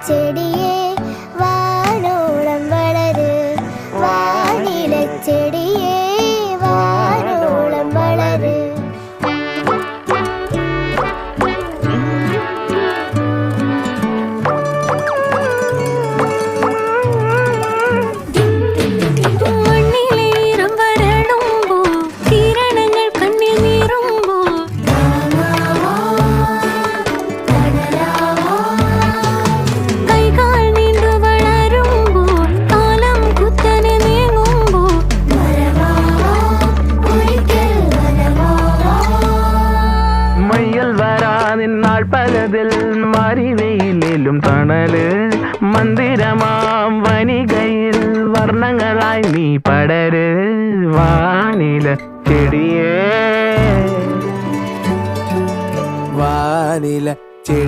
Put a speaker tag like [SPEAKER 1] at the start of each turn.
[SPEAKER 1] ചെടിയേ വാനോളം വളര് വാനിലച്ചെടിയേ വാനോളം വളര്
[SPEAKER 2] പലതിൽ മരിവെയിലും തണല് മന്ദിരമാം വനികയിൽ വർണ്ണങ്ങളായി നീ പടര് വാനില ചെടിയേ
[SPEAKER 3] വാനില ചെടി